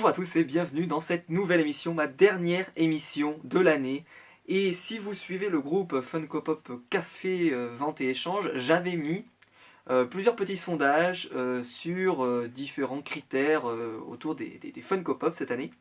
Bonjour à tous et bienvenue dans cette nouvelle émission, ma dernière émission de l'année. Et si vous suivez le groupe Funko Pop Café Vente et Échange, j'avais mis plusieurs petits sondages sur différents critères autour des Funko Pop cette année.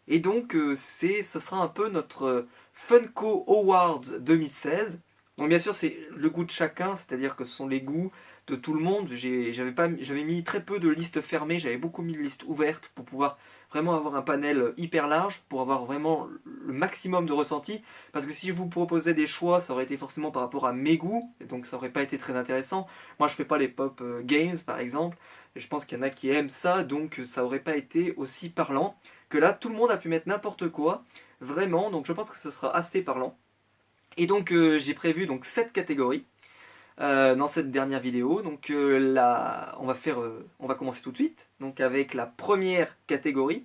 Et donc ce sera un peu notre Funko Awards 2016. Donc bien sûr c'est le goût de chacun, c'est-à-dire que ce sont les goûts de tout le monde. J'avais mis très peu de listes fermées, j'avais beaucoup mis de listes ouvertes pour pouvoir vraiment avoir un panel hyper large, pour avoir vraiment le maximum de ressenti. Parce que si je vous proposais des choix, ça aurait été forcément par rapport à mes goûts, et donc ça aurait pas été très intéressant. Moi je fais pas les pop games par exemple, et je pense qu'il y en a qui aiment ça, donc ça aurait pas été aussi parlant que là tout le monde a pu mettre n'importe quoi, vraiment, donc je pense que ce sera assez parlant. Et donc j'ai prévu donc 7 catégories dans cette dernière vidéo. Donc on va commencer tout de suite donc avec la première catégorie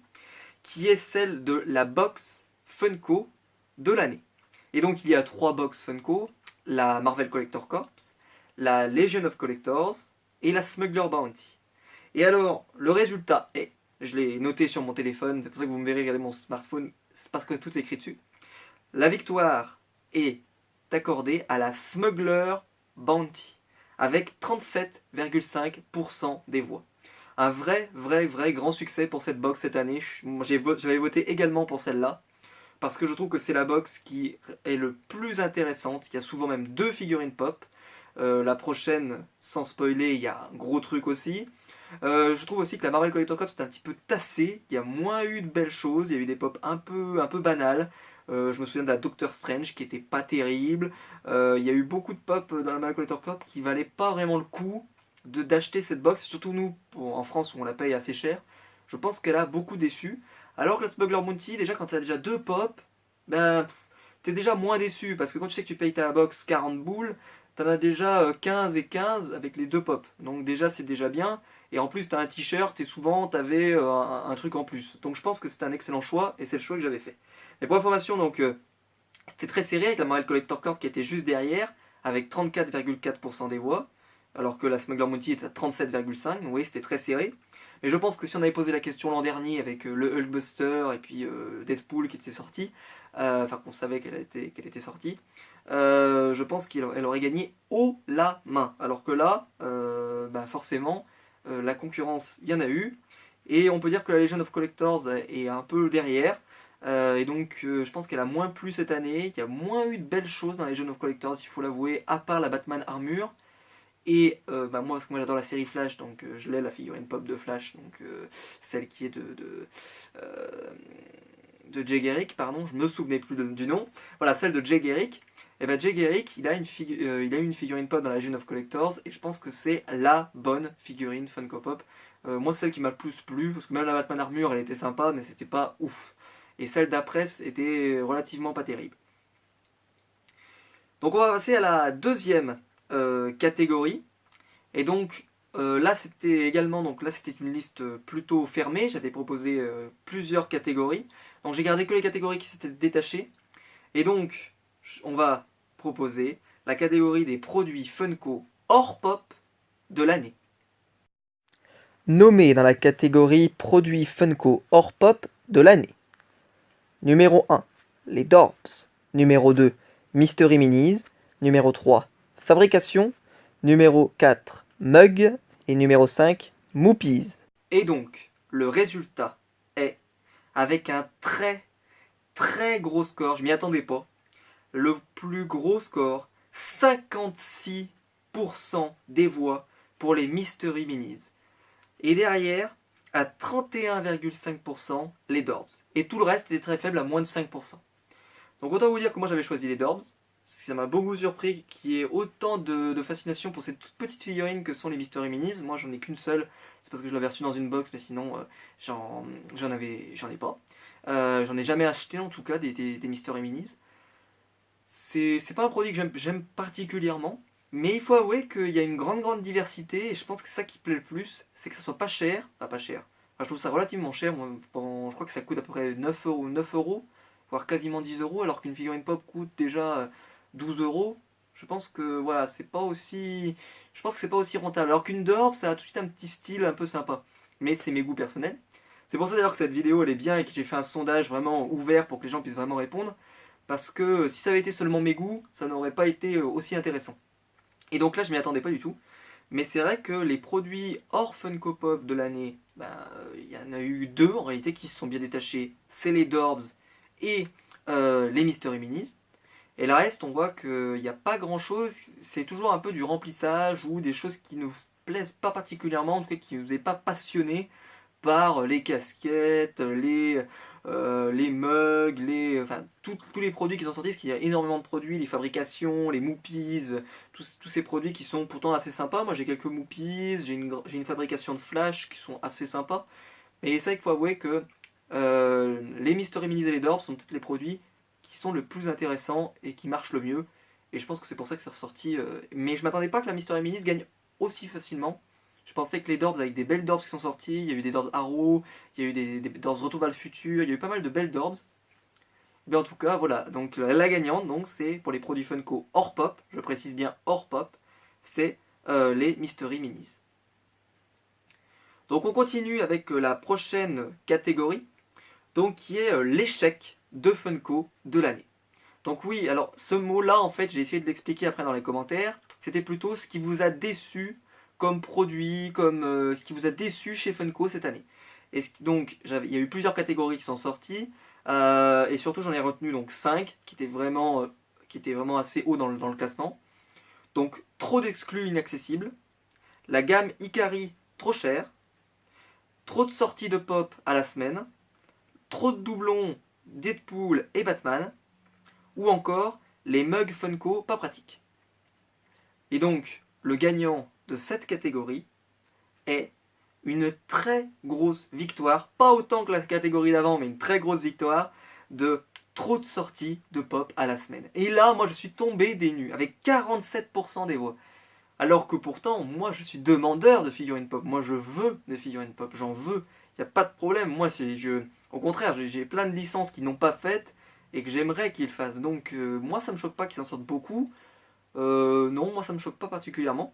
qui est celle de la box Funko de l'année. Et donc il y a 3 box Funko, la Marvel Collector Corps, la Legion of Collectors et la Smuggler Bounty. Et alors le résultat est, je l'ai noté sur mon téléphone, c'est pour ça que vous me verrez regarder mon smartphone, c'est parce que tout est écrit dessus. La victoire est accordée à la Smuggler Bounty, avec 37,5% des voix. Un vrai grand succès pour cette box cette année. J'avais voté également pour celle-là, parce que je trouve que c'est la box qui est le plus intéressante. Il y a souvent même 2 figurines pop. La prochaine, sans spoiler, il y a un gros truc aussi. Je trouve aussi que la Marvel Collector Cup c'est un petit peu tassé, il y a moins eu de belles choses, il y a eu des pop un peu banales. Je me souviens de la Doctor Strange qui était pas terrible. Il y a eu beaucoup de pop dans la Marvel Collector Cup qui valaient pas vraiment le coup d'acheter cette box, surtout nous en France où on la paye assez cher. Je pense qu'elle a beaucoup déçu. Alors que la Smuggler Bounty, déjà quand tu as déjà 2 pop, ben t'es déjà moins déçu parce que quand tu sais que tu payes ta box 40 boules, t'en as déjà 15 et 15 avec les 2 pop. Donc déjà c'est déjà bien. Et en plus, tu as un t-shirt et souvent, tu avais un truc en plus. Donc je pense que c'est un excellent choix et c'est le choix que j'avais fait. Mais pour information, donc c'était très serré avec la Marvel Collector Corp qui était juste derrière, avec 34,4% des voix, alors que la Smuggler Bounty était à 37,5%. Donc vous voyez, c'était très serré. Mais je pense que si on avait posé la question l'an dernier avec le Hulkbuster et puis Deadpool qui était sorti, enfin qu'on savait qu'elle était sortie, je pense qu'elle aurait gagné haut la main. Alors que là, forcément, la concurrence, il y en a eu. Et on peut dire que la Legion of Collectors est un peu derrière. Et donc je pense qu'elle a moins plu cette année. Il y a moins eu de belles choses dans la Legion of Collectors, il faut l'avouer, à part la Batman Armure. Et moi, parce que moi j'adore la série Flash, donc je l'ai la figurine pop de Flash, donc celle qui est de Jay Garrick, pardon, je me souvenais plus du nom. Voilà, celle de Jay Garrick. Et bien Jay Garrick, il a une figurine pop dans la Legion of Collectors, et je pense que c'est la bonne figurine Funko Pop. Moi, celle qui m'a le plus plu, parce que même la Batman Armure, elle était sympa, mais c'était pas ouf. Et celle d'après était relativement pas terrible. Donc on va passer à la deuxième catégorie. Et donc là c'était également, donc là c'était une liste plutôt fermée. J'avais proposé plusieurs catégories. Donc j'ai gardé que les catégories qui s'étaient détachées. Et donc on va proposer la catégorie des produits Funko hors pop de l'année. Nommés dans la catégorie produits Funko hors pop de l'année. Numéro 1, les Dorbs. Numéro 2, Mystery Minis. Numéro 3, Fabrication. Numéro 4, Mug. Et numéro 5, Moopies. Et donc le résultat est, avec un très gros score, je m'y attendais pas, le plus gros score, 56% des voix pour les Mystery Minis. Et derrière, à 31,5%, les Dorbs. Et tout le reste était très faible, à moins de 5%. Donc autant vous dire que moi j'avais choisi les Dorbs. Ça m'a beaucoup surpris qu'il y ait autant de fascination pour cette toute petite figurine que sont les Mystery Minis. Moi j'en ai qu'une seule, c'est parce que je l'avais reçue dans une box, mais sinon j'en ai pas. J'en ai jamais acheté en tout cas des Mystery Minis. C'est pas un produit que j'aime particulièrement, mais il faut avouer qu'il y a une grande diversité, et je pense que c'est ça qui plaît le plus, c'est que ça soit pas cher, enfin pas cher, enfin, je trouve ça relativement cher, moi, je crois que ça coûte à peu près 9 euros, voire quasiment 10 euros, alors qu'une figurine pop coûte déjà 12 euros. Je pense que voilà, c'est pas aussi, je pense que c'est pas aussi rentable, alors qu'une d'or, ça a tout de suite un petit style un peu sympa, mais c'est mes goûts personnels. C'est pour ça d'ailleurs que cette vidéo elle est bien et que j'ai fait un sondage vraiment ouvert pour que les gens puissent vraiment répondre. Parce que si ça avait été seulement mes goûts, ça n'aurait pas été aussi intéressant. Et donc là, je m'y attendais pas du tout. Mais c'est vrai que les produits hors Funko Pop de l'année, il y en a eu deux en réalité qui se sont bien détachés. C'est les Dorbs et les Mystery Minis. Et le reste, on voit qu'il n'y a pas grand chose. C'est toujours un peu du remplissage ou des choses qui nous plaisent pas particulièrement, en tout cas qui ne nous est pas passionné par les casquettes, les mugs, enfin, tous les produits qui sont sortis, parce qu'il y a énormément de produits, les fabrications, les Moopies, tous ces produits qui sont pourtant assez sympas. Moi j'ai quelques Moopies, j'ai une fabrication de Flash qui sont assez sympas. Mais c'est vrai qu'il faut avouer que les Mystery Minis et les Dorbs sont peut-être les produits qui sont le plus intéressants et qui marchent le mieux. Et je pense que c'est pour ça que c'est ressorti. Mais je m'attendais pas que la Mystery Minis gagne aussi facilement. Je pensais que les Dorbs, avec des belles Dorbs qui sont sorties, il y a eu des Dorbs Arrow, il y a eu des Dorbs Retour vers le futur, il y a eu pas mal de belles Dorbs. Mais en tout cas, voilà. Donc la gagnante, donc, c'est pour les produits Funko hors pop, je précise bien hors pop, c'est les Mystery Minis. Donc on continue avec la prochaine catégorie, donc qui est l'échec de Funko de l'année. Donc oui, alors ce mot-là, en fait, j'ai essayé de l'expliquer après dans les commentaires. C'était plutôt ce qui vous a déçu comme produit, comme ce qui vous a déçu chez Funko cette année. Donc, il y a eu plusieurs catégories qui sont sorties, et surtout j'en ai retenu donc 5 qui étaient vraiment assez haut dans le classement. Donc, trop d'exclus inaccessibles, la gamme Ikari trop chère, trop de sorties de pop à la semaine, trop de doublons Deadpool et Batman, ou encore les mugs Funko pas pratiques. Et donc, le gagnant de cette catégorie est une très grosse victoire, pas autant que la catégorie d'avant, mais une très grosse victoire de trop de sorties de pop à la semaine. Et là, moi, je suis tombé des nues, avec 47% des voix. Alors que pourtant, moi, je suis demandeur de figurines pop. Moi, je veux des figurines pop, j'en veux. Il n'y a pas de problème. Moi, au contraire, j'ai plein de licences qu'ils n'ont pas faites et que j'aimerais qu'ils fassent. Donc, moi, ça me choque pas qu'ils en sortent beaucoup. Non, moi, ça me choque pas particulièrement.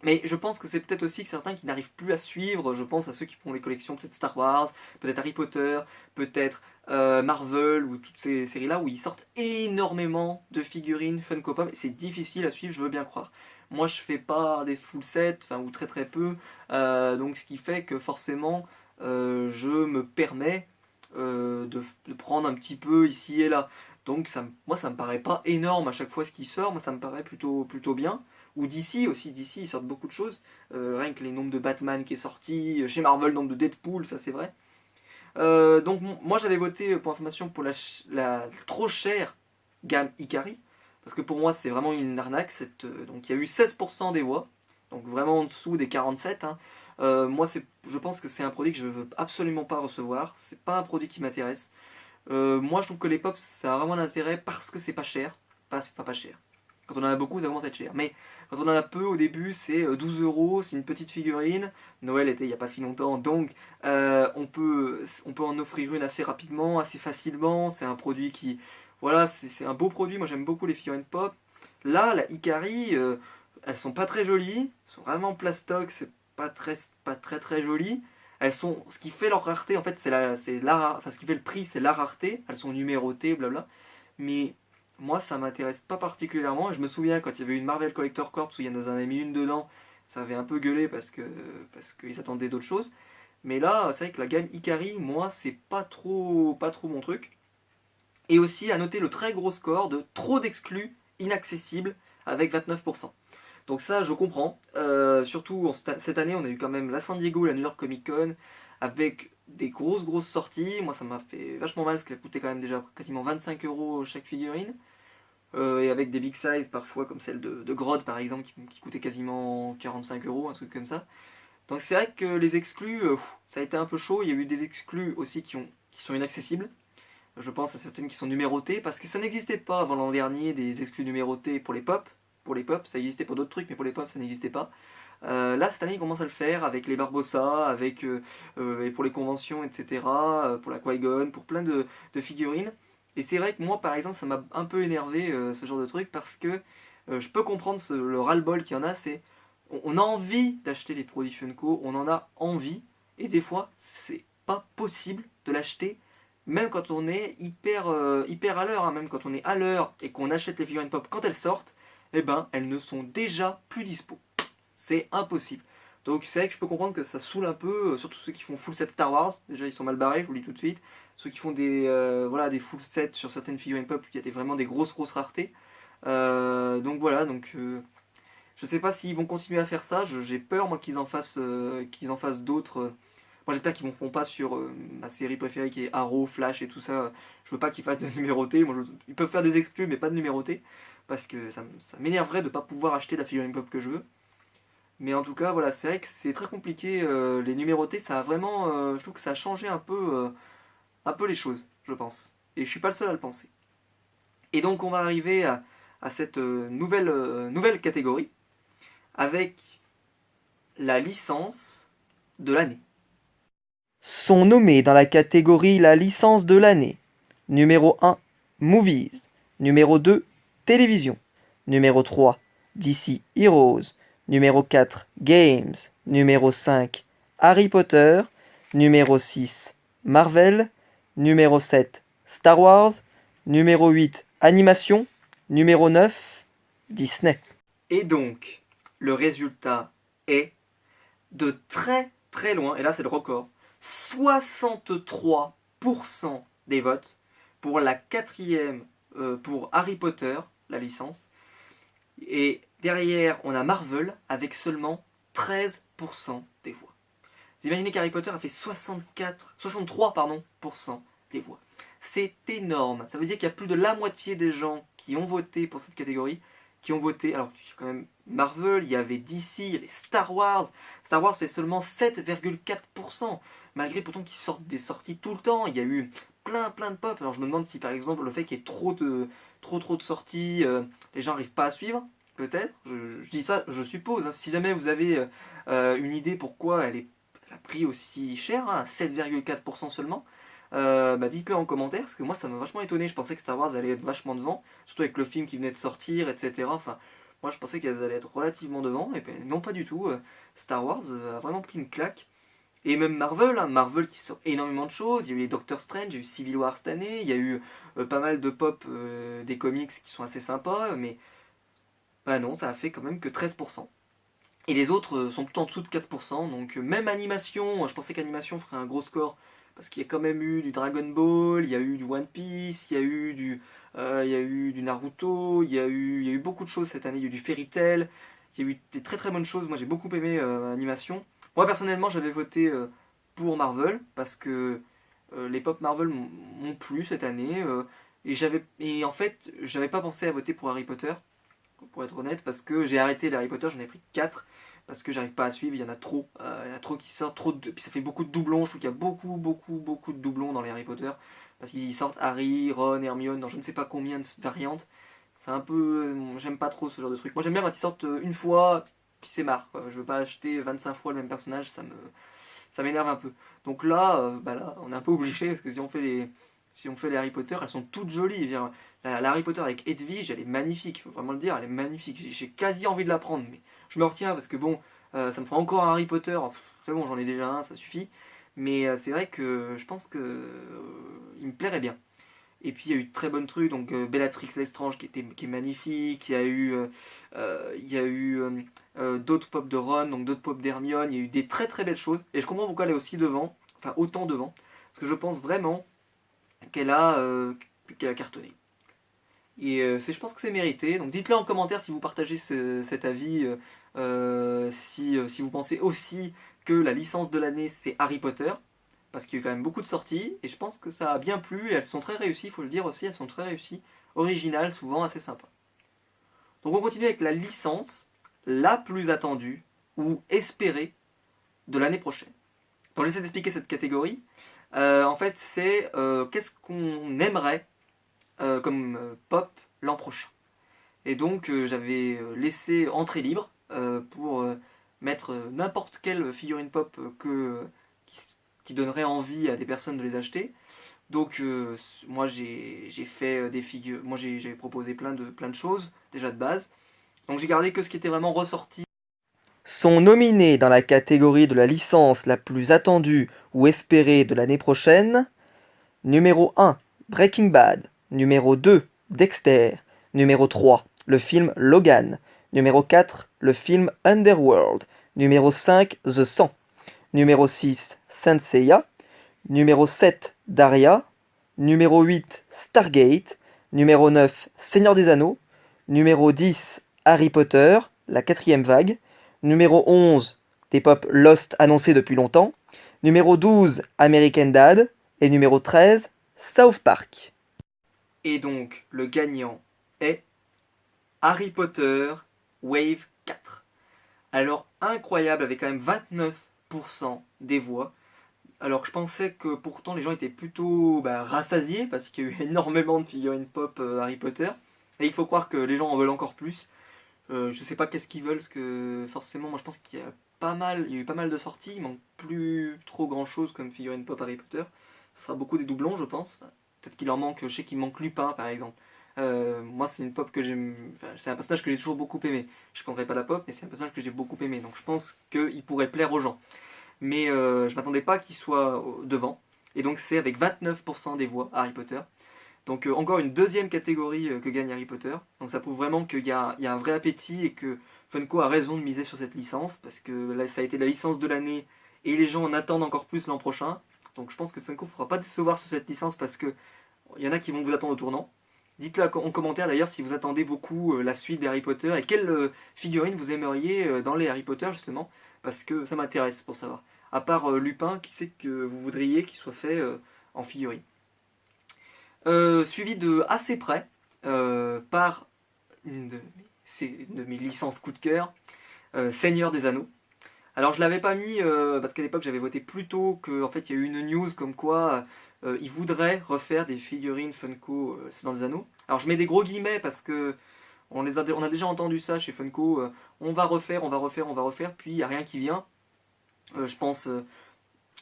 Mais je pense que c'est peut-être aussi que certains qui n'arrivent plus à suivre, je pense à ceux qui font les collections peut-être Star Wars, peut-être Harry Potter, peut-être Marvel ou toutes ces séries-là où ils sortent énormément de figurines Funko Pop et c'est difficile à suivre, je veux bien croire. Moi je fais pas des full sets, enfin ou très très peu, donc ce qui fait que forcément je me permets de prendre un petit peu ici et là. Donc moi ça me paraît pas énorme à chaque fois ce qui sort, moi ça me paraît plutôt bien. Ou DC aussi, DC ils sortent beaucoup de choses. Rien que les nombres de Batman qui est sorti, chez Marvel, le nombre de Deadpool, ça c'est vrai. Donc moi j'avais voté pour information pour la trop chère gamme Ikari. Parce que pour moi c'est vraiment une arnaque. Donc il y a eu 16% des voix. Donc vraiment en dessous des 47. Hein. Moi je pense que c'est un produit que je veux absolument pas recevoir. C'est pas un produit qui m'intéresse. Moi je trouve que les pops ça a vraiment d'intérêt parce que c'est pas cher. Pas cher. Quand on en a beaucoup, ça commence à être cher. Mais quand on en a peu au début, c'est 12 euros, c'est une petite figurine. Noël était il n'y a pas si longtemps, donc on peut en offrir une assez rapidement, assez facilement. C'est un produit qui. Voilà, c'est un beau produit. Moi j'aime beaucoup les figurines pop. Là, la Ikari, elles sont pas très jolies. Elles sont vraiment plastoc, c'est pas très joli. Elles sont. Ce qui fait leur rareté, en fait, enfin, ce qui fait le prix, c'est la rareté. Elles sont numérotées, blabla. Mais moi ça m'intéresse pas particulièrement. Et je me souviens quand il y avait une Marvel Collector Corps où il y en avait mis une dedans, ça avait un peu gueulé parce qu'ils attendaient d'autres choses. Mais là, c'est vrai que la gamme Ikari, moi, c'est pas trop mon truc. Et aussi à noter le très gros score de trop d'exclus inaccessibles avec 29%. Donc ça, je comprends. Surtout cette année, on a eu quand même la San Diego, la New York Comic Con, avec des grosses sorties. Moi, ça m'a fait vachement mal parce qu'elle coûtait quand même déjà quasiment 25 euros chaque figurine. Et avec des big size parfois comme celle de Grodd par exemple qui coûtait quasiment 45 euros, un truc comme ça. Donc c'est vrai que les exclus, ça a été un peu chaud. Il y a eu des exclus aussi qui sont inaccessibles. Je pense à certaines qui sont numérotées parce que ça n'existait pas avant l'an dernier des exclus numérotés pour les pop. Pour les pop, ça existait pour d'autres trucs, mais pour les pop, ça n'existait pas. Là, cette année, ils commencent à le faire avec les Barbossa, et pour les conventions, etc., pour la Qui-Gon, pour plein de figurines. Et c'est vrai que moi, par exemple, ça m'a un peu énervé ce genre de truc parce que je peux comprendre le ras-le-bol qu'il y en a. On a envie d'acheter les produits Funko, on en a envie, et des fois, c'est pas possible de l'acheter, même quand on est hyper à l'heure, hein, même quand on est à l'heure et qu'on achète les figurines pop quand elles sortent, eh ben elles ne sont déjà plus dispo. C'est impossible. Donc c'est vrai que je peux comprendre que ça saoule un peu, surtout ceux qui font full set Star Wars. Déjà ils sont mal barrés, je vous le dis tout de suite. Ceux qui font des full sets sur certaines figurines pop, il y a vraiment des grosses raretés. Donc voilà, je sais pas s'ils vont continuer à faire ça. J'ai peur moi qu'ils en fassent d'autres. Moi j'espère qu'ils ne font pas sur ma série préférée qui est Arrow, Flash et tout ça. Je veux pas qu'ils fassent de numérotés. Ils peuvent faire des exclus mais pas de numérotés. Parce que ça m'énerverait de ne pas pouvoir acheter la figurine pop que je veux. Mais en tout cas, voilà, c'est vrai que c'est très compliqué. Les numérotés, ça a vraiment. Je trouve que ça a changé un peu les choses, je pense. Et je suis pas le seul à le penser. Et donc, on va arriver à cette nouvelle catégorie avec la licence de l'année. Sont nommés dans la catégorie la licence de l'année. Numéro 1, Movies. Numéro 2, Télévision. Numéro 3, DC Heroes. Numéro 4, Games. Numéro 5, Harry Potter. Numéro 6, Marvel. Numéro 7, Star Wars. Numéro 8, Animation. Numéro 9, Disney. Et donc, le résultat est de très très loin, et là c'est le record, 63% des votes pour la quatrième, pour Harry Potter, la licence. Et derrière, on a Marvel avec seulement 13% des voix. Vous imaginez qu'Harry Potter a fait 63 des voix. C'est énorme. Ça veut dire qu'il y a plus de la moitié des gens qui ont voté pour cette catégorie, qui ont voté. Alors, il y a quand même Marvel, il y avait DC, il y avait Star Wars. Star Wars fait seulement 7,4%, malgré pourtant qu'ils sortent des sorties tout le temps. Il y a eu plein de pop. Alors, je me demande si par exemple le fait qu'il y ait trop de sorties, les gens n'arrivent pas à suivre. Peut-être. Je dis ça, je suppose. Hein. Si jamais vous avez une idée pourquoi elle a pris aussi cher, hein, 7,4% seulement. Dites-le en commentaire, parce que moi ça m'a vachement étonné. Je pensais que Star Wars allait être vachement devant, surtout avec le film qui venait de sortir, etc. Enfin, moi je pensais qu'elles allaient être relativement devant, et ben non, pas du tout. Star Wars a vraiment pris une claque. Et même Marvel, hein, Marvel qui sort énormément de choses. Il y a eu les Doctor Strange, il y a eu Civil War cette année, il y a eu pas mal de pop des comics qui sont assez sympas, mais bah non, ça a fait quand même que 13%. Et les autres sont tout en dessous de 4%, donc même animation, je pensais qu'animation ferait un gros score, parce qu'il y a quand même eu du Dragon Ball, il y a eu du One Piece, il y a eu du Naruto, il y a eu beaucoup de choses cette année, il y a eu du Fairy Tail, il y a eu des très très bonnes choses, moi j'ai beaucoup aimé animation. Moi personnellement j'avais voté pour Marvel, parce que les pop Marvel m'ont plu cette année, et en fait j'avais pas pensé à voter pour Harry Potter, pour être honnête, parce que j'ai arrêté les Harry Potter, j'en ai pris 4 parce que j'arrive pas à suivre, il y en a trop, qui sortent, puis ça fait beaucoup de doublons, je trouve qu'il y a beaucoup de doublons dans les Harry Potter, parce qu'ils sortent Harry, Ron, Hermione, dans je ne sais pas combien de variantes, c'est un peu, j'aime pas trop ce genre de truc. Moi j'aime bien quand ils sortent une fois, puis c'est marre, quoi. Je veux pas acheter 25 fois le même personnage, ça m'énerve un peu. Donc là, là, on est un peu obligé, parce que si on fait les Harry Potter, elles sont toutes jolies. La Harry Potter avec Hedwig, elle est magnifique, il faut vraiment le dire, elle est magnifique. J'ai quasi envie de la prendre, mais je me retiens parce que bon, ça me fera encore un Harry Potter. C'est bon, j'en ai déjà un, ça suffit. Mais c'est vrai que je pense que il me plairait bien. Et puis il y a eu de très bonnes trucs, donc Bellatrix Lestrange qui est magnifique, il y a eu d'autres pop de Ron, donc d'autres pop d'Hermione, il y a eu des très très belles choses, et je comprends pourquoi elle est aussi devant, enfin autant devant, parce que je pense vraiment qu'elle a cartonné. Et je pense que c'est mérité, donc dites-le en commentaire si vous partagez cet avis, si vous pensez aussi que la licence de l'année c'est Harry Potter, parce qu'il y a eu quand même beaucoup de sorties, et je pense que ça a bien plu, et elles sont très réussies, il faut le dire aussi, elles sont très réussies, originales, souvent assez sympas. Donc on continue avec la licence la plus attendue, ou espérée, de l'année prochaine. Donc j'essaie d'expliquer cette catégorie. En fait, c'est qu'est-ce qu'on aimerait comme pop l'an prochain. Et donc j'avais laissé entrée libre pour mettre n'importe quelle figurine pop qui donnerait envie à des personnes de les acheter. Donc moi j'ai fait des figures, moi j'ai proposé plein de choses déjà de base. Donc j'ai gardé que ce qui était vraiment ressorti. sont nominés dans la catégorie de la licence la plus attendue ou espérée de l'année prochaine numéro 1, Breaking Bad. Numéro 2, Dexter. Numéro 3, le film Logan. Numéro 4, le film Underworld. Numéro 5, The 100. Numéro 6, Saint Seiya. Numéro 7, Daria. Numéro 8, Stargate. Numéro 9, Seigneur des Anneaux. Numéro 10, Harry Potter, la quatrième vague. Numéro 11, des pop Lost annoncés depuis longtemps. Numéro 12, American Dad. Et numéro 13, South Park. Et donc, le gagnant est Harry Potter Wave 4. Alors, incroyable, avec quand même 29% des voix. Alors que je pensais que pourtant les gens étaient plutôt rassasiés parce qu'il y a eu énormément de figurines pop Harry Potter. Et il faut croire que les gens en veulent encore plus. Je sais pas qu'est-ce qu'ils veulent, parce que forcément, moi je pense qu'il y a il y a eu pas mal de sorties. Il manque plus trop grand chose comme figurines pop Harry Potter. Ce sera beaucoup des doublons, je pense. Enfin, peut-être qu'il en manque, je sais qu'il manque Lupin par exemple. Moi, c'est une pop que j'aime. Enfin, c'est un personnage que j'ai toujours beaucoup aimé. Je prendrai pas la pop, mais c'est un personnage que j'ai beaucoup aimé. Donc je pense qu'il pourrait plaire aux gens. Mais je m'attendais pas qu'il soit devant. Et donc c'est avec 29% des voix Harry Potter. Donc encore une deuxième catégorie que gagne Harry Potter. Donc ça prouve vraiment qu'il y a un vrai appétit et que Funko a raison de miser sur cette licence. Parce que là, ça a été la licence de l'année et les gens en attendent encore plus l'an prochain. Donc je pense que Funko ne fera pas décevoir sur cette licence parce que il y en a qui vont vous attendre au tournant. Dites-le en commentaire d'ailleurs si vous attendez beaucoup la suite des Harry Potter et quelle figurine vous aimeriez dans les Harry Potter justement. Parce que ça m'intéresse pour savoir. À part Lupin, qui c'est que vous voudriez qu'il soit fait en figurine. Suivi de assez près par une de mes licences coup de cœur, Seigneur des Anneaux. Alors je l'avais pas mis parce qu'à l'époque j'avais voté plus tôt qu'en fait il y a eu une news comme quoi ils voudraient refaire des figurines Funko Seigneur des Anneaux. Alors je mets des gros guillemets parce que on a déjà entendu ça chez Funko, on va refaire, on va refaire, on va refaire, puis il n'y a rien qui vient. Je pense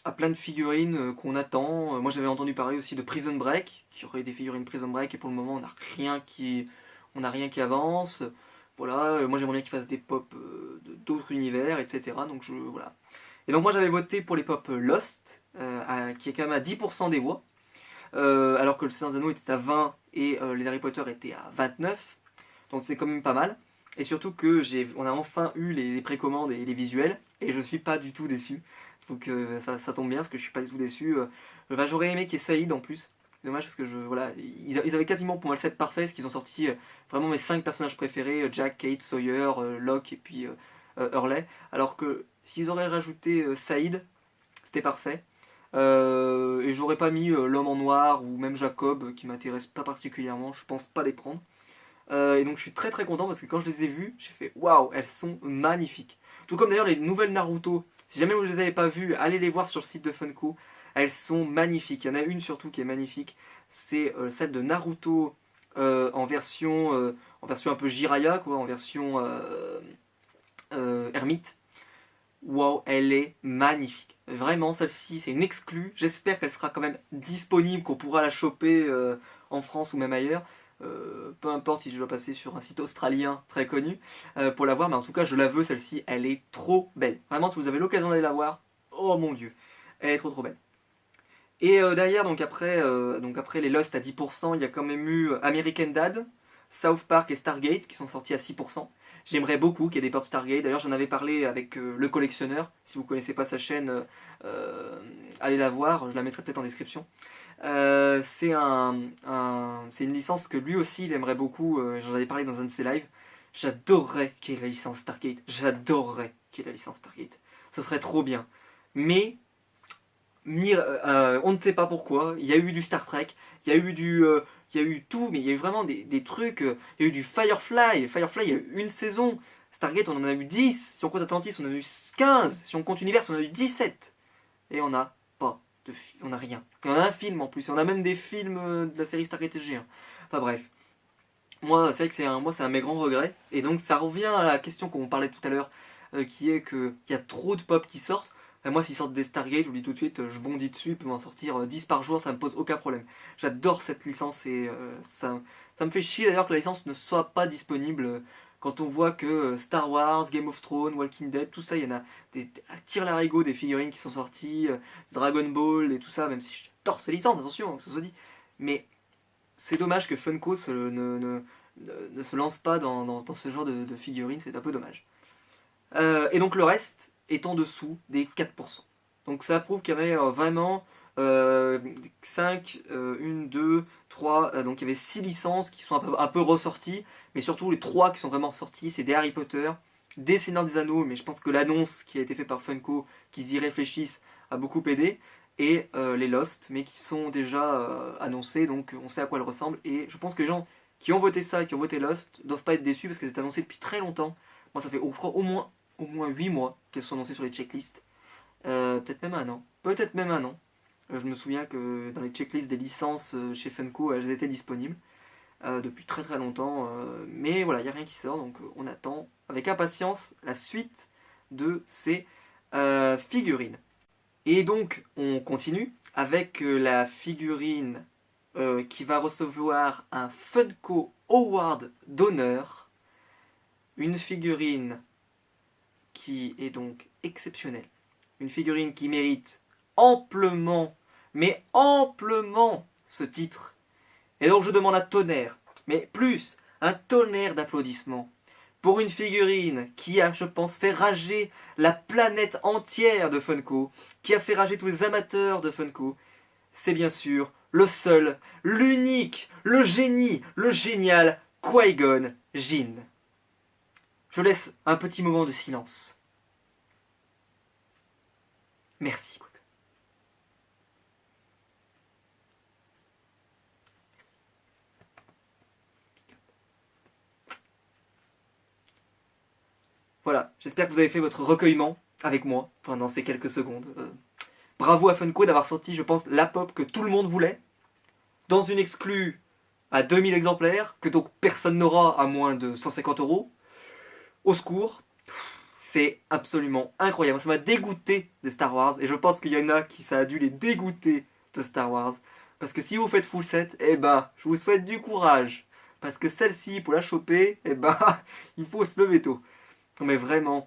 à plein de figurines qu'on attend. Moi j'avais entendu parler aussi de Prison Break, qui aurait des figurines Prison Break, et pour le moment on n'a rien qui avance. Voilà, moi j'aimerais bien qu'ils fassent des pop d'autres univers, etc. Donc voilà. Et donc moi j'avais voté pour les pop Lost, qui est quand même à 10% des voix, alors que le Seigneur des Anneaux était à 20 et les Harry Potter étaient à 29. Donc c'est quand même pas mal. Et surtout que on a enfin eu les précommandes et les visuels, et je suis pas du tout déçu. Donc ça tombe bien parce que je suis pas du tout déçu. J'aurais aimé qu'il y ait Saïd en plus. Dommage parce que voilà, ils avaient quasiment pour moi le set parfait parce qu'ils ont sorti vraiment mes 5 personnages préférés, Jack, Kate, Sawyer, Locke et puis Hurley. Alors que s'ils auraient rajouté Saïd, c'était parfait. Et j'aurais pas mis l'homme en noir ou même Jacob qui m'intéresse pas particulièrement, je pense pas les prendre. Et donc je suis très très content parce que quand je les ai vues, j'ai fait waouh, elles sont magnifiques. Tout comme d'ailleurs les nouvelles Naruto. Si jamais vous ne les avez pas vues, allez les voir sur le site de Funko. Elles sont magnifiques. Il y en a une surtout qui est magnifique. C'est celle de Naruto en version un peu Jiraiya, quoi, en version ermite. Waouh, elle est magnifique. Vraiment, celle-ci, c'est une exclue. J'espère qu'elle sera quand même disponible, qu'on pourra la choper en France ou même ailleurs. Peu importe si je dois passer sur un site australien très connu pour la voir, mais en tout cas je la veux celle-ci, elle est trop belle. Vraiment, si vous avez l'occasion d'aller la voir, oh mon dieu, elle est trop trop belle. Et derrière, donc après les Lost à 10%, il y a quand même eu American Dad, South Park et Stargate qui sont sortis à 6%. J'aimerais beaucoup qu'il y ait des pop Stargate. D'ailleurs, j'en avais parlé avec le collectionneur. Si vous ne connaissez pas sa chaîne, allez la voir. Je la mettrai peut-être en description. C'est une licence que lui aussi il aimerait beaucoup. J'en avais parlé dans un de ses lives. J'adorerais qu'il y ait la licence Stargate. J'adorerais qu'il y ait la licence Stargate. Ce serait trop bien. Mais on ne sait pas pourquoi. Il y a eu du Star Trek, il y a eu il y a eu tout, mais il y a eu vraiment des trucs. Il y a eu du Firefly. Firefly, il y a eu une saison. Stargate, on en a eu 10. Si on compte Atlantis, on en a eu 15. Si on compte Univers, on en a eu 17. Et on n'a pas on n'a rien. Et on a un film en plus. Et on a même des films de la série Stargate SG1. Enfin bref. Moi, c'est vrai que c'est un de mes grands regrets. Et donc, ça revient à la question qu'on parlait tout à l'heure, qui est qu'il y a trop de pop qui sortent. Moi, s'ils sortent des Stargate, je vous dis tout de suite, je bondis dessus, ils peuvent en sortir 10 par jour, ça me pose aucun problème. J'adore cette licence et ça me fait chier d'ailleurs que la licence ne soit pas disponible quand on voit que Star Wars, Game of Thrones, Walking Dead, tout ça, il y en a des tire-larigot des figurines qui sont sorties, Dragon Ball et tout ça, même si j'adore ces licences, attention, que ce soit dit. Mais c'est dommage que Funko ne se lance pas dans ce genre de figurines, c'est un peu dommage. Et donc le reste est en dessous des 4%. Donc ça prouve qu'il y avait vraiment 5, 1, 2, 3, donc il y avait 6 licences qui sont un peu ressorties, mais surtout les 3 qui sont vraiment sorties, c'est des Harry Potter, des Seigneurs des Anneaux, mais je pense que l'annonce qui a été faite par Funko, qu'ils y réfléchissent, a beaucoup aidé, et les Lost, mais qui sont déjà annoncés, donc on sait à quoi elles ressemblent, et je pense que les gens qui ont voté ça, qui ont voté Lost, doivent pas être déçus parce qu'elles étaient annoncées depuis très longtemps. Moi ça fait je crois au moins 8 mois qu'elles sont annoncées sur les checklists. Peut-être même un an. Peut-être même un an. Je me souviens que dans les checklists des licences chez Funko, elles étaient disponibles depuis très très longtemps. Mais voilà, il n'y a rien qui sort, donc on attend avec impatience la suite de ces figurines. Et donc, on continue avec la figurine qui va recevoir un Funko Award d'honneur. Une figurine qui est donc exceptionnelle. Une figurine qui mérite amplement, mais amplement, ce titre. Et donc je demande un tonnerre, mais plus, un tonnerre d'applaudissements pour une figurine qui a, je pense, fait rager la planète entière de Funko, qui a fait rager tous les amateurs de Funko. C'est bien sûr le seul, l'unique, le génie, le génial Qui-Gon Jinn. Je laisse un petit moment de silence. Merci. Voilà, j'espère que vous avez fait votre recueillement avec moi pendant ces quelques secondes. Bravo à Funko d'avoir sorti, je pense, la pop que tout le monde voulait, dans une exclue à 2000 exemplaires, que donc personne n'aura à moins de 150 €. Au secours, c'est absolument incroyable. Ça m'a dégoûté des Star Wars, et je pense qu'il y en a qui ça a dû les dégoûter de Star Wars. Parce que si vous faites full set, eh ben, je vous souhaite du courage. Parce que celle-ci, pour la choper, eh ben, il faut se lever tôt. Mais vraiment,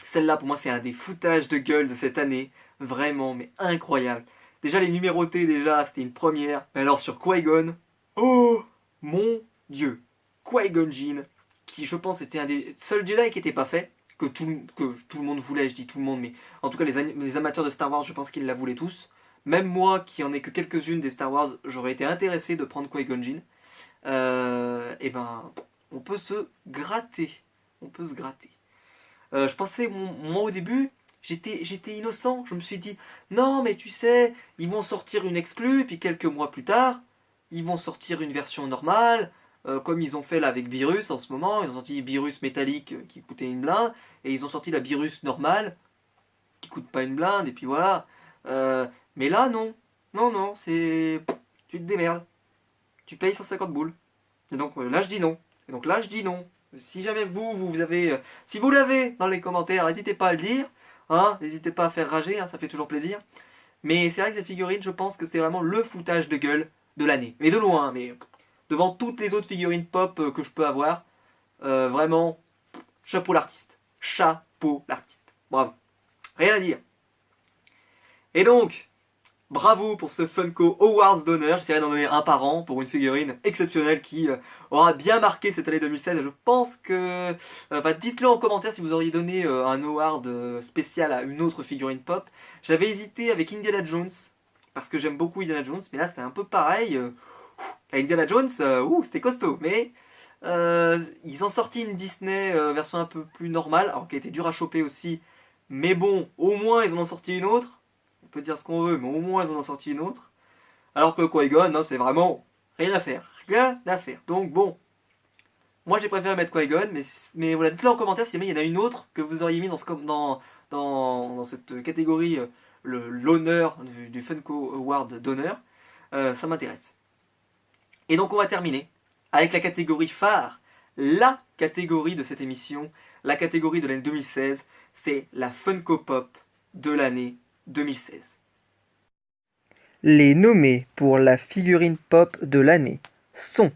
celle-là pour moi c'est un des foutages de gueule de cette année. Vraiment, mais incroyable. Déjà les numérotés, déjà, c'était une première. Mais alors sur Qui-Gon, oh mon dieu. Qui-Gon Jinn, qui je pense était un des seuls Jedi qui n'était pas fait. Que tout le monde voulait, je dis tout le monde, mais en tout cas les amateurs de Star Wars, je pense qu'ils la voulaient tous. Même moi, qui en ai que quelques-unes des Star Wars, j'aurais été intéressé de prendre Qui-Gon Jinn. Et ben, on peut se gratter. On peut se gratter. Je pensais, moi au début, j'étais innocent. Je me suis dit, non, mais tu sais, ils vont sortir une exclue, puis quelques mois plus tard, ils vont sortir une version normale, comme ils ont fait là avec Virus en ce moment. Ils ont sorti Virus métallique qui coûtait une blinde, et ils ont sorti la Virus normale qui coûte pas une blinde, et puis voilà. Mais là, non. Non, non, c'est. Tu te démerdes. Tu payes 150 boules. Et donc là, je dis non. Et donc là, je dis non. Si jamais vous avez... si vous l'avez dans les commentaires, n'hésitez pas à le dire. Hein, n'hésitez pas à faire rager, hein, ça fait toujours plaisir. Mais c'est vrai que cette figurine, je pense que c'est vraiment le foutage de gueule de l'année. Mais de loin, mais devant toutes les autres figurines pop que je peux avoir, vraiment, chapeau l'artiste. Chapeau l'artiste. Bravo. Rien à dire. Et donc, bravo pour ce Funko Awards d'honneur. J'essaierai d'en donner un par an pour une figurine exceptionnelle qui aura bien marqué cette année 2016. Je pense que... dites-le en commentaire si vous auriez donné un award spécial à une autre figurine pop. J'avais hésité avec Indiana Jones, parce que j'aime beaucoup Indiana Jones, mais là c'était un peu pareil. Indiana Jones, c'était costaud. Mais ils ont sorti une Disney version un peu plus normale, alors qu'elle était dure à choper aussi. Mais bon, au moins ils en ont sorti une autre. On peut dire ce qu'on veut, mais au moins ils en ont sorti une autre. Alors que Qui-Gon, non, c'est vraiment rien à faire. Rien à faire. Donc bon, moi j'ai préféré mettre Qui-Gon, mais voilà, dites-le en commentaire si jamais il y en a une autre que vous auriez mis dans cette catégorie, l'honneur du Funko Award d'honneur. Ça m'intéresse. Et donc on va terminer avec la catégorie phare, la catégorie de cette émission, la catégorie de l'année 2016, c'est la Funko Pop de l'année 2016. Les nommés pour la figurine pop de l'année sont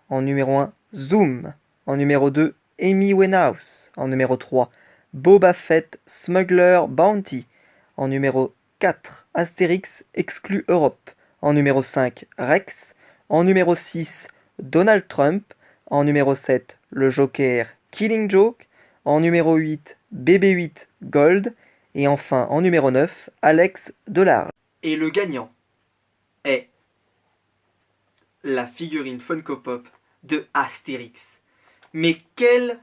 en numéro 1 Zoom, En numéro 2, Amy Winehouse. En numéro 3, Boba Fett Smuggler Bounty. En numéro 4, Astérix exclut Europe. En numéro 5, Rex. En numéro 6, Donald Trump. En numéro 7, le Joker Killing Joke. En numéro 8, BB-8 Gold. Et enfin, en numéro 9, Alex Delarge. Et le gagnant est la figurine Funko Pop de Astérix. Mais quelle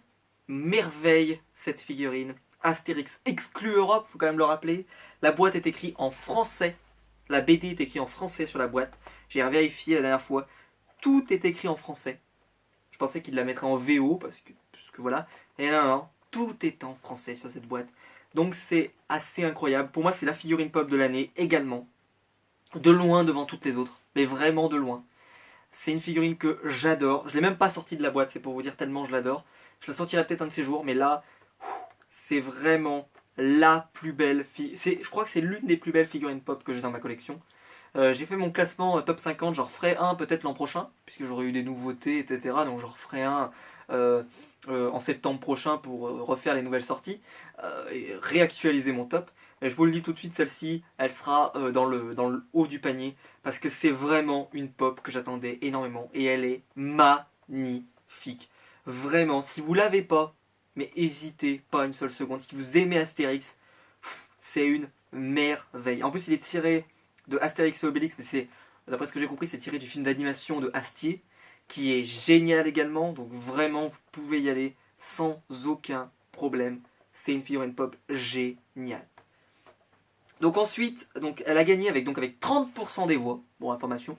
merveille cette figurine. Astérix exclut Europe, faut quand même le rappeler. La boîte est écrite en français. La BD est écrite en français sur la boîte. J'ai vérifié la dernière fois. Tout est écrit en français. Je pensais qu'il la mettrait en VO parce que voilà. Et non, tout est en français sur cette boîte. Donc c'est assez incroyable. Pour moi, c'est la figurine pop de l'année également. De loin devant toutes les autres. Mais vraiment de loin. C'est une figurine que j'adore. Je l'ai même pas sortie de la boîte, c'est pour vous dire tellement je l'adore. Je la sortirai peut-être un de ces jours, mais là, c'est vraiment la plus belle je crois que c'est l'une des plus belles figurines pop que j'ai dans ma collection. J'ai fait mon classement top 50, j'en referai un peut-être l'an prochain, puisque j'aurai eu des nouveautés, etc. Donc j'en referai un en septembre prochain pour refaire les nouvelles sorties et réactualiser mon top. Et je vous le dis tout de suite, celle-ci, elle sera dans le haut du panier, parce que c'est vraiment une pop que j'attendais énormément, et elle est magnifique. Vraiment, si vous l'avez pas, mais hésitez pas une seule seconde. Si vous aimez Astérix, c'est une merveille. En plus, il est tiré de Astérix et Obélix, mais d'après ce que j'ai compris, c'est tiré du film d'animation de Astier, qui est génial également. Donc vraiment, vous pouvez y aller sans aucun problème. C'est une figurine pop géniale. Donc ensuite, elle a gagné avec 30% des voix, pour information.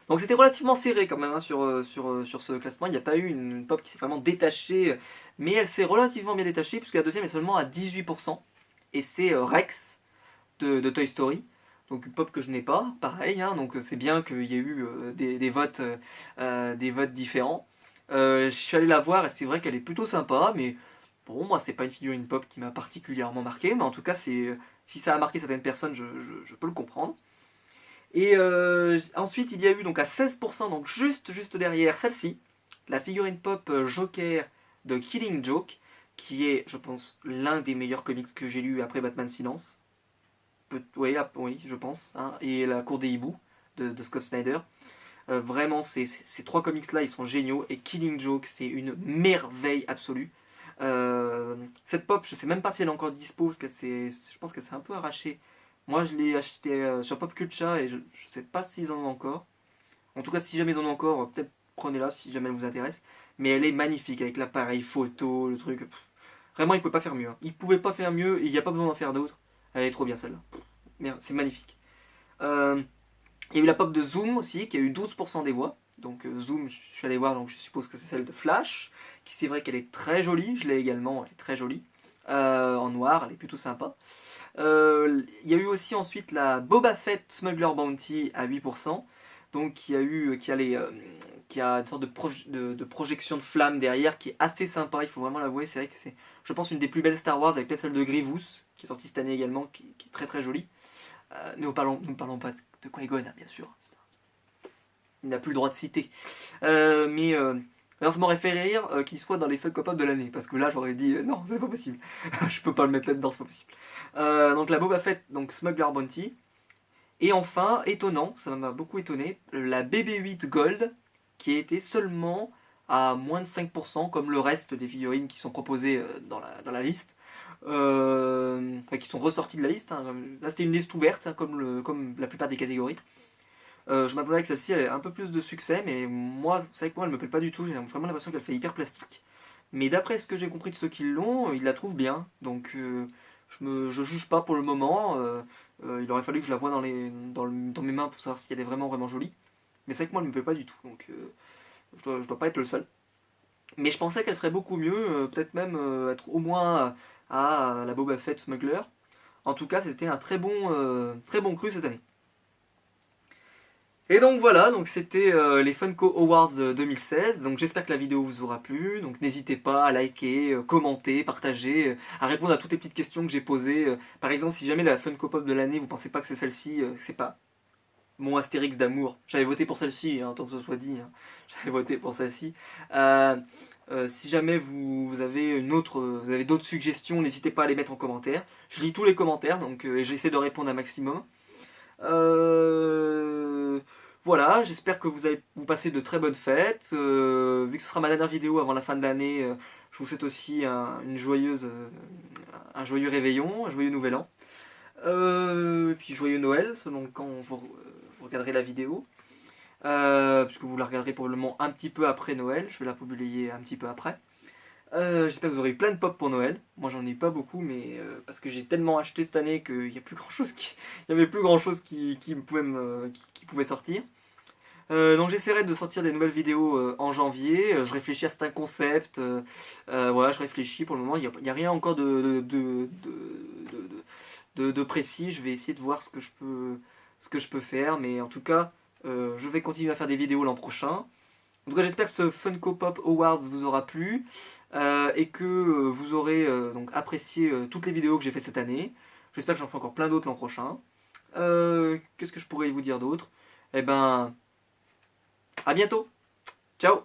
Donc c'était relativement serré quand même hein, sur ce classement. Il n'y a pas eu une pop qui s'est vraiment détachée, mais elle s'est relativement bien détachée, puisque la deuxième est seulement à 18%. Et c'est Rex de Toy Story. Donc une pop que je n'ai pas, pareil. Hein, donc c'est bien qu'il y ait eu des votes différents. Je suis allé la voir et c'est vrai qu'elle est plutôt sympa, mais bon, moi c'est pas une figurine pop qui m'a particulièrement marqué, mais en tout cas si ça a marqué certaines personnes, je peux le comprendre. Et ensuite, il y a eu donc à 16%, donc juste derrière celle-ci, la figurine pop Joker de Killing Joke, qui est, je pense, l'un des meilleurs comics que j'ai lu après Batman Silence. Oui, je pense. Hein, et La Cour des Hiboux de Scott Snyder. Vraiment, ces trois comics-là, ils sont géniaux. Et Killing Joke, c'est une merveille absolue. Cette pop, je sais même pas si elle est encore dispo, parce que je pense qu'elle s'est un peu arrachée. Moi, je l'ai acheté sur Pop Culture et je sais pas s'ils en ont encore. En tout cas, si jamais ils en ont encore, peut-être prenez-la si jamais elle vous intéresse. Mais elle est magnifique avec l'appareil photo, le truc. Vraiment, il ne peut pas faire mieux. Hein. Il pouvait pas faire mieux et il n'y a pas besoin d'en faire d'autres. Elle est trop bien celle-là. C'est magnifique. Il y a eu la pop de Zoom aussi, qui a eu 12% des voix. Donc Zoom, je suis allé voir, donc je suppose que c'est celle de Flash. Qui c'est vrai qu'elle est très jolie, je l'ai également, elle est très jolie. En noir, elle est plutôt sympa. Il y a eu aussi ensuite la Boba Fett Smuggler Bounty à 8%. Donc qui a une sorte de projection de flamme derrière qui est assez sympa, il faut vraiment l'avouer. C'est vrai que c'est, je pense, une des plus belles Star Wars, avec peut-être celle de Grievous, qui est sortie cette année également, qui est très très jolie. Nous ne parlons pas de Qui-Gon, hein, bien sûr. Il n'a plus le droit de citer. Alors ça m'aurait fait rire qu'il soit dans les Funko Pop de l'année, parce que là j'aurais dit non, c'est pas possible. Je peux pas le mettre là-dedans, c'est pas possible. Donc la Boba Fett, donc Smuggler Bounty. Et enfin, étonnant, ça m'a beaucoup étonné, la BB-8 Gold, qui a été seulement à moins de 5%, comme le reste des figurines qui sont proposées dans la liste. Enfin, qui sont ressorties de la liste. Hein. Là c'était une liste ouverte, hein, comme la plupart des catégories. Je m'attendais que celle-ci ait un peu plus de succès, mais moi, c'est vrai que moi elle me plaît pas du tout, j'ai vraiment l'impression qu'elle fait hyper plastique. Mais d'après ce que j'ai compris de ceux qui l'ont, ils la trouvent bien, donc je juge pas pour le moment. Il aurait fallu que je la voie dans mes mains pour savoir si elle est vraiment vraiment jolie. Mais c'est vrai que moi elle me plaît pas du tout, donc je dois pas être le seul. Mais je pensais qu'elle ferait beaucoup mieux, peut-être même être au moins à la Boba Fett Smuggler. En tout cas, c'était un très bon cru cette année. Et donc voilà, donc c'était les Funko Awards 2016. Donc j'espère que la vidéo vous aura plu. Donc n'hésitez pas à liker, commenter, partager, à répondre à toutes les petites questions que j'ai posées. Par exemple, si jamais la Funko Pop de l'année, vous pensez pas que c'est celle-ci, c'est pas mon Astérix d'amour. J'avais voté pour celle-ci, hein, tant que ce soit dit. Hein. J'avais voté pour celle-ci. Si jamais vous avez vous avez d'autres suggestions, n'hésitez pas à les mettre en commentaire. Je lis tous les commentaires, donc et j'essaie de répondre un maximum. Euh, voilà, j'espère que vous passez de très bonnes fêtes. Vu que ce sera ma dernière vidéo avant la fin de l'année, je vous souhaite aussi un joyeux réveillon, un joyeux nouvel an. Et puis joyeux Noël, selon quand vous regarderez la vidéo. Puisque vous la regarderez probablement un petit peu après Noël. Je vais la publier un petit peu après. J'espère que vous aurez eu plein de pop pour Noël. Moi j'en ai pas beaucoup, mais parce que j'ai tellement acheté cette année qu'il n'y a plus grand chose il y avait plus grand chose qui pouvait sortir. Donc j'essaierai de sortir des nouvelles vidéos en janvier. Je réfléchis à certains concepts. Voilà, je réfléchis pour le moment. Il y a rien encore de précis. Je vais essayer de voir ce que je peux faire. Mais en tout cas, je vais continuer à faire des vidéos l'an prochain. En tout cas, j'espère que ce Funko Pop Awards vous aura plu et que vous aurez donc apprécié toutes les vidéos que j'ai fait cette année. J'espère que j'en ferai encore plein d'autres l'an prochain. Qu'est-ce que je pourrais vous dire d'autre? Eh ben, à bientôt. Ciao.